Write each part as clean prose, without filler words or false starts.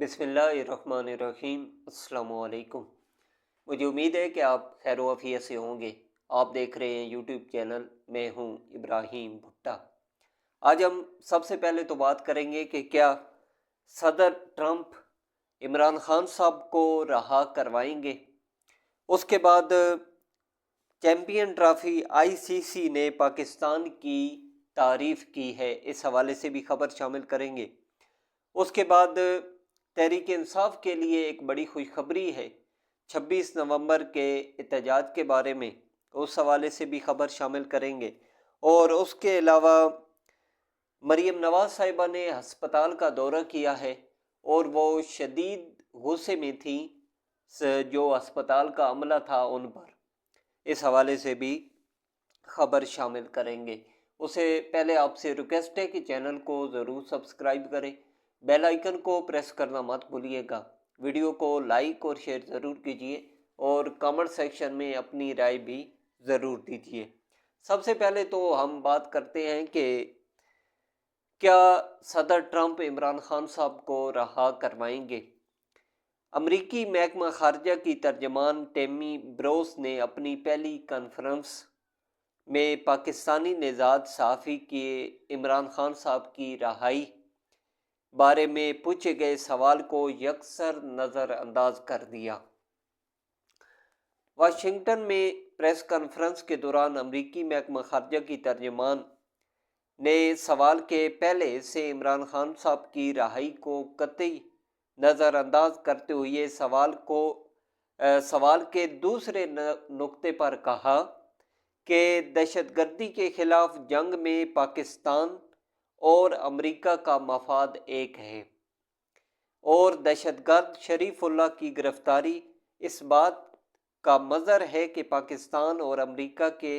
بسم اللہ الرحمن الرحیم۔ السلام علیکم۔ مجھے امید ہے کہ آپ خیر و عافیت سے ہوں گے۔ آپ دیکھ رہے ہیں یوٹیوب چینل، میں ہوں ابراہیم بھٹا۔ آج ہم سب سے پہلے تو بات کریں گے کہ کیا صدر ٹرمپ عمران خان صاحب کو رہا کروائیں گے۔ اس کے بعد چیمپئن ٹرافی ICC نے پاکستان کی تعریف کی ہے، اس حوالے سے بھی خبر شامل کریں گے۔ اس کے بعد تحریک انصاف کے لیے ایک بڑی خوشخبری ہے 26 نومبر کے احتجاج کے بارے میں، اس حوالے سے بھی خبر شامل کریں گے۔ اور اس کے علاوہ مریم نواز صاحبہ نے ہسپتال کا دورہ کیا ہے اور وہ شدید غصے میں تھیں جو ہسپتال کا عملہ تھا ان پر، اس حوالے سے بھی خبر شامل کریں گے۔ اسے پہلے آپ سے ریکویسٹ ہے کہ چینل کو ضرور سبسکرائب کریں، بیل آئیکن کو پریس کرنا مت بھولیے گا، ویڈیو کو لائک اور شیئر ضرور کیجیے اور کامنٹ سیکشن میں اپنی رائے بھی ضرور دیجیے۔ سب سے پہلے تو ہم بات کرتے ہیں کہ کیا صدر ٹرمپ عمران خان صاحب کو رہا کروائیں گے۔ امریکی محکمہ خارجہ کی ترجمان ٹیمی بروس نے اپنی پہلی کانفرنس میں پاکستانی نژاد صحافی کی عمران خان صاحب کی رہائی بارے میں پوچھے گئے سوال کو یکسر نظر انداز کر دیا۔ واشنگٹن میں پریس کانفرنس کے دوران امریکی محکمہ خارجہ کی ترجمان نے سوال کے پہلے حصے عمران خان صاحب کی رہائی کو قطعی نظر انداز کرتے ہوئے سوال کے دوسرے نقطے پر کہا کہ دہشت گردی کے خلاف جنگ میں پاکستان اور امریکہ کا مفاد ایک ہے، اور دہشت گرد شریف اللہ کی گرفتاری اس بات کا مظہر ہے کہ پاکستان اور امریکہ کے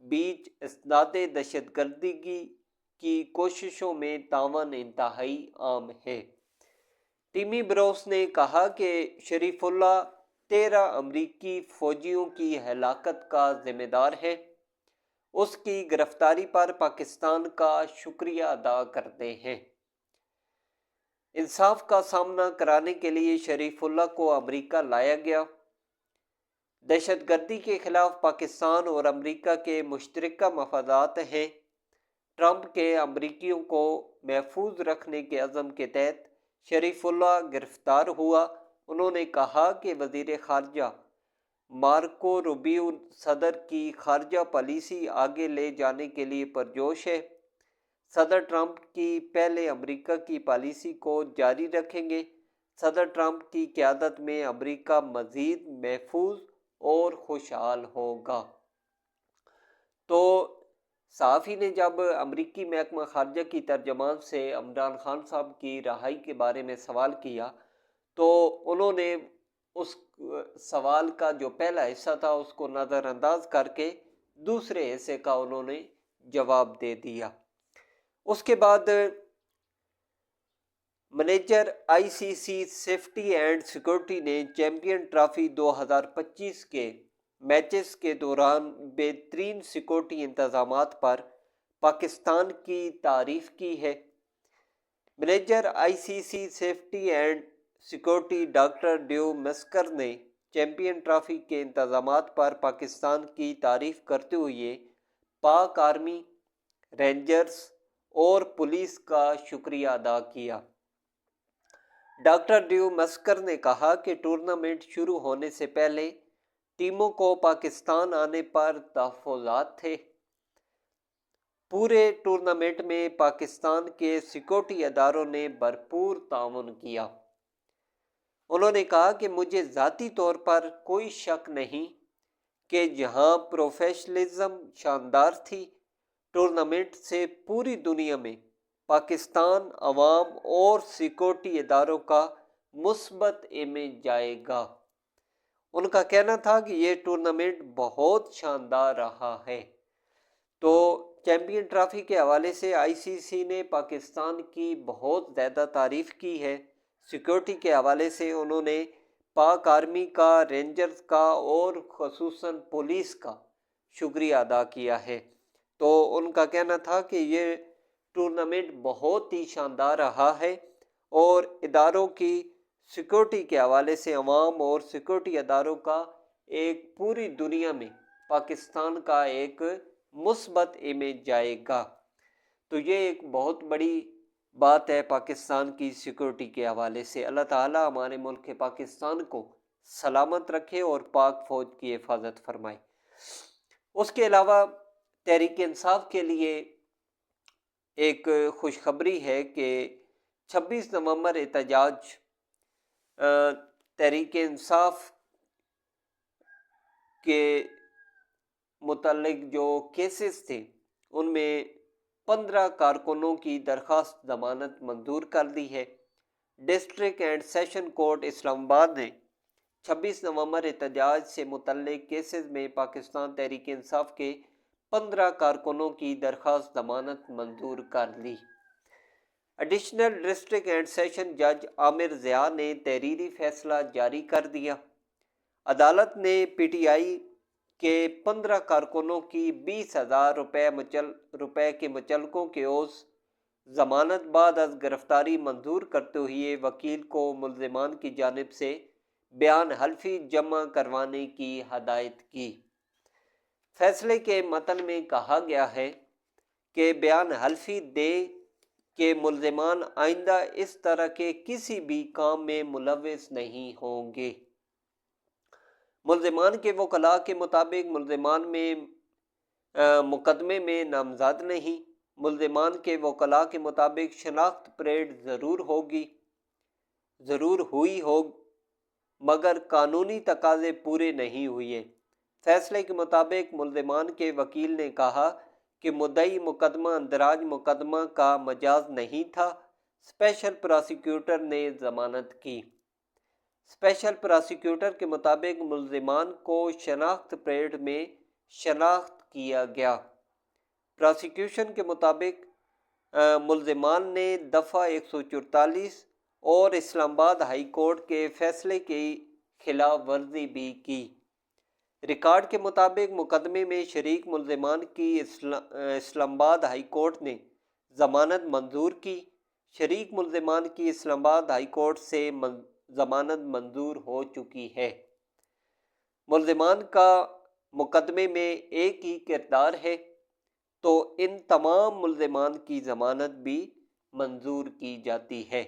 بیچ اسناد دہشت گردی کی کوششوں میں تعاون انتہائی عام ہے۔ ٹیمی بروس نے کہا کہ شریف اللہ 13 امریکی فوجیوں کی ہلاکت کا ذمہ دار ہے، اس کی گرفتاری پر پاکستان کا شکریہ ادا کرتے ہیں۔ انصاف کا سامنا کرانے کے لیے شریف اللہ کو امریکہ لایا گیا۔ دہشت گردی کے خلاف پاکستان اور امریکہ کے مشترکہ مفادات ہیں۔ ٹرمپ کے امریکیوں کو محفوظ رکھنے کے عزم کے تحت شریف اللہ گرفتار ہوا۔ انہوں نے کہا کہ وزیر خارجہ مارکو روبیو صدر کی خارجہ پالیسی آگے لے جانے کے لیے پرجوش ہے۔ صدر ٹرمپ کی پہلے امریکہ کی پالیسی کو جاری رکھیں گے۔ صدر ٹرمپ کی قیادت میں امریکہ مزید محفوظ اور خوشحال ہوگا۔ تو صحافی نے جب امریکی محکمہ خارجہ کی ترجمان سے عمران خان صاحب کی رہائی کے بارے میں سوال کیا تو انہوں نے اس سوال کا جو پہلا حصہ تھا اس کو نظر انداز کر کے دوسرے حصے کا انہوں نے جواب دے دیا۔ اس کے بعد manager ICC safety and security نے چیمپئن ٹرافی 2025 کے میچز کے دوران بہترین سیکورٹی انتظامات پر پاکستان کی تعریف کی ہے۔ Manager ICC safety and security doctor Dave Musker نے چیمپئن ٹرافی کے انتظامات پر پاکستان کی تعریف کرتے ہوئے پاک آرمی، رینجرز اور پولیس کا شکریہ ادا کیا۔ ڈاکٹر ڈیو مسکر نے کہا کہ ٹورنامنٹ شروع ہونے سے پہلے ٹیموں کو پاکستان آنے پر تحفظات تھے۔ پورے ٹورنامنٹ میں پاکستان کے سیکورٹی اداروں نے بھرپور تعاون کیا۔ انہوں نے کہا کہ مجھے ذاتی طور پر کوئی شک نہیں کہ جہاں پروفیشنلزم شاندار تھی، ٹورنامنٹ سے پوری دنیا میں پاکستان عوام اور سیکورٹی اداروں کا مثبت امیج جائے گا۔ ان کا کہنا تھا کہ یہ ٹورنامنٹ بہت شاندار رہا ہے۔ تو چیمپئن ٹرافی کے حوالے سے ICC نے پاکستان کی بہت زیادہ تعریف کی ہے۔ سیکورٹی کے حوالے سے انہوں نے پاک آرمی کا، رینجرز کا اور خصوصاً پولیس کا شکریہ ادا کیا ہے۔ تو ان کا کہنا تھا کہ یہ ٹورنامنٹ بہت ہی شاندار رہا ہے اور اداروں کی سیکورٹی کے حوالے سے عوام اور سیکورٹی اداروں کا ایک پوری دنیا میں پاکستان کا ایک مثبت امیج جائے گا۔ تو یہ ایک بہت بڑی بات ہے پاکستان کی سیکورٹی کے حوالے سے۔ اللہ تعالیٰ ہمارے ملک پاکستان کو سلامت رکھے اور پاک فوج کی حفاظت فرمائے۔ اس کے علاوہ تحریک انصاف کے لیے ایک خوشخبری ہے کہ 26 نومبر احتجاج تحریک انصاف کے متعلق جو کیسز تھے ان میں 15 کارکنوں کی درخواست ضمانت منظور کر دی ہے۔ ڈسٹرکٹ اینڈ سیشن کورٹ اسلام آباد نے 26 نومبر احتجاج سے متعلق کیسز میں پاکستان تحریک انصاف کے 15 کارکنوں کی درخواست ضمانت منظور کر لی۔ ایڈیشنل ڈسٹرکٹ اینڈ سیشن جج عامر ضیاء نے تحریری فیصلہ جاری کر دیا۔ عدالت نے پی ٹی آئی کے 15 کارکنوں کی 20,000 روپے کے مچلقوں کے عوض ضمانت بعد از گرفتاری منظور کرتے ہوئے وکیل کو ملزمان کی جانب سے بیان حلفی جمع کروانے کی ہدایت کی۔ فیصلے کے متن میں کہا گیا ہے کہ بیان حلفی دے کہ ملزمان آئندہ اس طرح کے کسی بھی کام میں ملوث نہیں ہوں گے۔ ملزمان کے وکلاء کے مطابق ملزمان میں مقدمے میں نامزد نہیں۔ ملزمان کے وکلاء کے مطابق شناخت پریڈ ضرور ہوئی ہو مگر قانونی تقاضے پورے نہیں ہوئے۔ فیصلے کے مطابق ملزمان کے وکیل نے کہا کہ مدعی مقدمہ اندراج مقدمہ کا مجاز نہیں تھا۔ اسپیشل پراسیکیوٹر نے ضمانت کی۔ اسپیشل پراسیکیوٹر کے مطابق ملزمان کو شناخت پریڈ میں شناخت کیا گیا۔ پراسیکیوشن کے مطابق ملزمان نے دفعہ 144 اور اسلام آباد ہائی کورٹ کے فیصلے کی خلاف ورزی بھی کی۔ ریکارڈ کے مطابق مقدمے میں شریک ملزمان کی اسلام آباد ہائی کورٹ نے ضمانت منظور کی۔ شریک ملزمان کی اسلام آباد ہائی کورٹ سے ضمانت منظور ہو چکی ہے۔ ملزمان کا مقدمے میں ایک ہی کردار ہے تو ان تمام ملزمان کی ضمانت بھی منظور کی جاتی ہے۔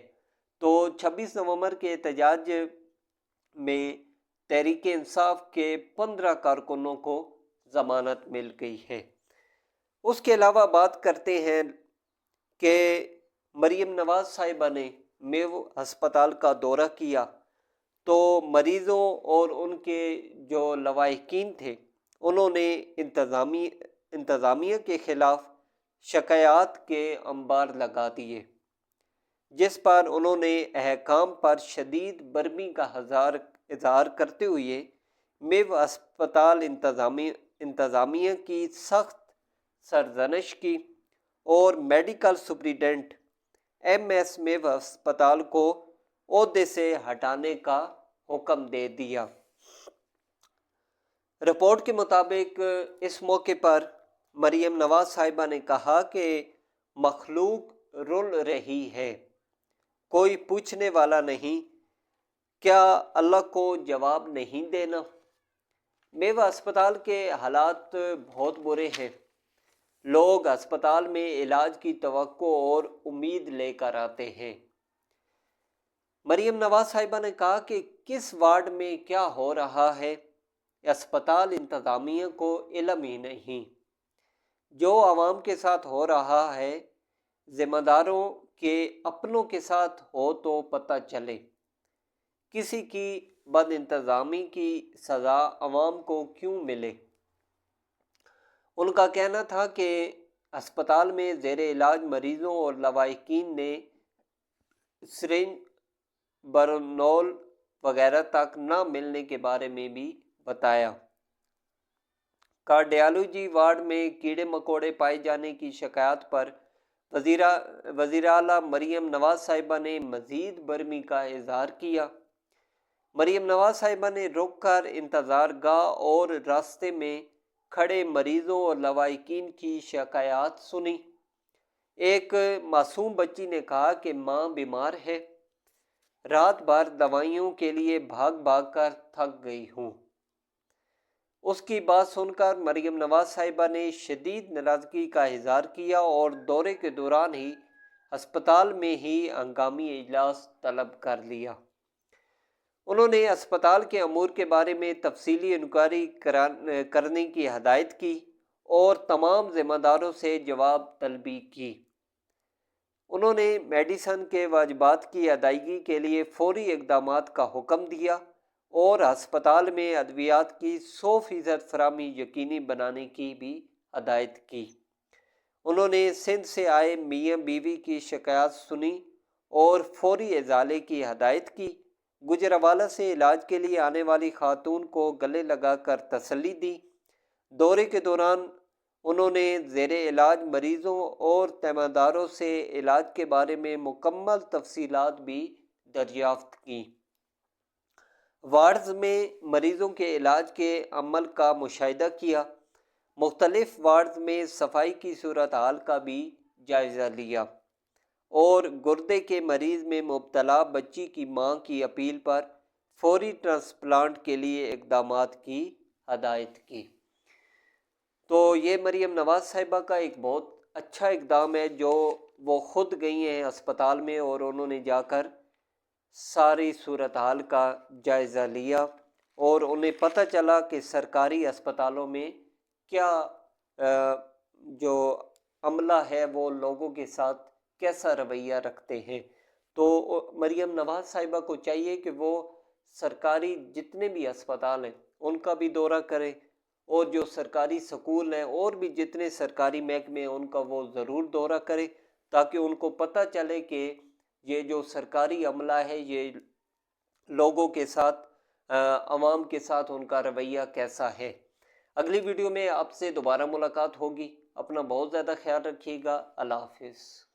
تو 26 نومبر کے احتجاج میں تحریک انصاف کے 15 کارکنوں کو ضمانت مل گئی ہے۔ اس کے علاوہ بات کرتے ہیں کہ مریم نواز صاحبہ نے میو ہسپتال کا دورہ کیا تو مریضوں اور ان کے جو لواحقین تھے انہوں نے انتظامیہ کے خلاف شکایات کے انبار لگا دیے، جس پر انہوں نے حکام پر شدید برہمی کا اظہار کرتے ہوئے میو ہسپتال انتظامیہ کی سخت سرزنش کی اور میڈیکل سپرنٹنڈنٹ ایم ایس میو ہسپتال کو عہدے سے ہٹانے کا حکم دے دیا۔ رپورٹ کے مطابق اس موقع پر مریم نواز صاحبہ نے کہا کہ مخلوق رل رہی ہے، کوئی پوچھنے والا نہیں، کیا اللہ کو جواب نہیں دینا؟ میو ہسپتال کے حالات بہت برے ہیں، لوگ ہسپتال میں علاج کی توقع اور امید لے کر آتے ہیں۔ مریم نواز صاحبہ نے کہا کہ کس وارڈ میں کیا ہو رہا ہے ہسپتال انتظامیہ کو علم ہی نہیں۔ جو عوام کے ساتھ ہو رہا ہے ذمہ داروں کے اپنوں کے ساتھ ہو تو پتہ چلے۔ کسی کی بد انتظامی کی سزا عوام کو کیوں ملے؟ ان کا کہنا تھا کہ ہسپتال میں زیر علاج مریضوں اور لواحقین نے سرنج برونول وغیرہ تک نہ ملنے کے بارے میں بھی بتایا۔ کارڈیالوجی وارڈ میں کیڑے مکوڑے پائے جانے کی شکایات پر وزیر اعلیٰ مریم نواز صاحبہ نے مزید برہمی کا اظہار کیا۔ مریم نواز صاحبہ نے رک کر انتظار گاہ اور راستے میں کھڑے مریضوں اور لواحقین کی شکایات سنی۔ ایک معصوم بچی نے کہا کہ ماں بیمار ہے، رات بھر دوائیوں کے لیے بھاگ بھاگ کر تھک گئی ہوں۔ اس کی بات سن کر مریم نواز صاحبہ نے شدید ناراضگی کا اظہار کیا اور دورے کے دوران ہی ہسپتال میں ہی ہنگامی اجلاس طلب کر لیا۔ انہوں نے اسپتال کے امور کے بارے میں تفصیلی انکوائری کرنے کی ہدایت کی اور تمام ذمہ داروں سے جواب طلبی کی۔ انہوں نے میڈیسن کے واجبات کی ادائیگی کے لیے فوری اقدامات کا حکم دیا اور ہسپتال میں ادویات کی 100% فراہمی یقینی بنانے کی بھی ہدایت کی۔ انہوں نے سندھ سے آئے میاں بیوی کی شکایات سنی اور فوری ازالے کی ہدایت کی۔ گجرانوالہ سے علاج کے لیے آنے والی خاتون کو گلے لگا کر تسلی دی۔ دورے کے دوران انہوں نے زیر علاج مریضوں اور تیمارداروں سے علاج کے بارے میں مکمل تفصیلات بھی دریافت کی۔ وارڈز میں مریضوں کے علاج کے عمل کا مشاہدہ کیا۔ مختلف وارڈز میں صفائی کی صورتحال کا بھی جائزہ لیا اور گردے کے مریض میں مبتلا بچی کی ماں کی اپیل پر فوری ٹرانسپلانٹ کے لیے اقدامات کی ہدایت کی۔ تو یہ مریم نواز صاحبہ کا ایک بہت اچھا اقدام ہے جو وہ خود گئی ہیں اسپتال میں اور انہوں نے جا کر ساری صورتحال کا جائزہ لیا اور انہیں پتہ چلا کہ سرکاری اسپتالوں میں کیا جو عملہ ہے وہ لوگوں کے ساتھ کیسا رویہ رکھتے ہیں۔ تو مریم نواز صاحبہ کو چاہیے کہ وہ سرکاری جتنے بھی اسپتال ہیں ان کا بھی دورہ کریں اور جو سرکاری سکول ہیں اور بھی جتنے سرکاری محکمے ہیں ان کا وہ ضرور دورہ کریں تاکہ ان کو پتہ چلے کہ یہ جو سرکاری عملہ ہے یہ لوگوں کے ساتھ عوام کے ساتھ ان کا رویہ کیسا ہے۔ اگلی ویڈیو میں آپ سے دوبارہ ملاقات ہوگی۔ اپنا بہت زیادہ خیال رکھیے گا۔ اللہ حافظ۔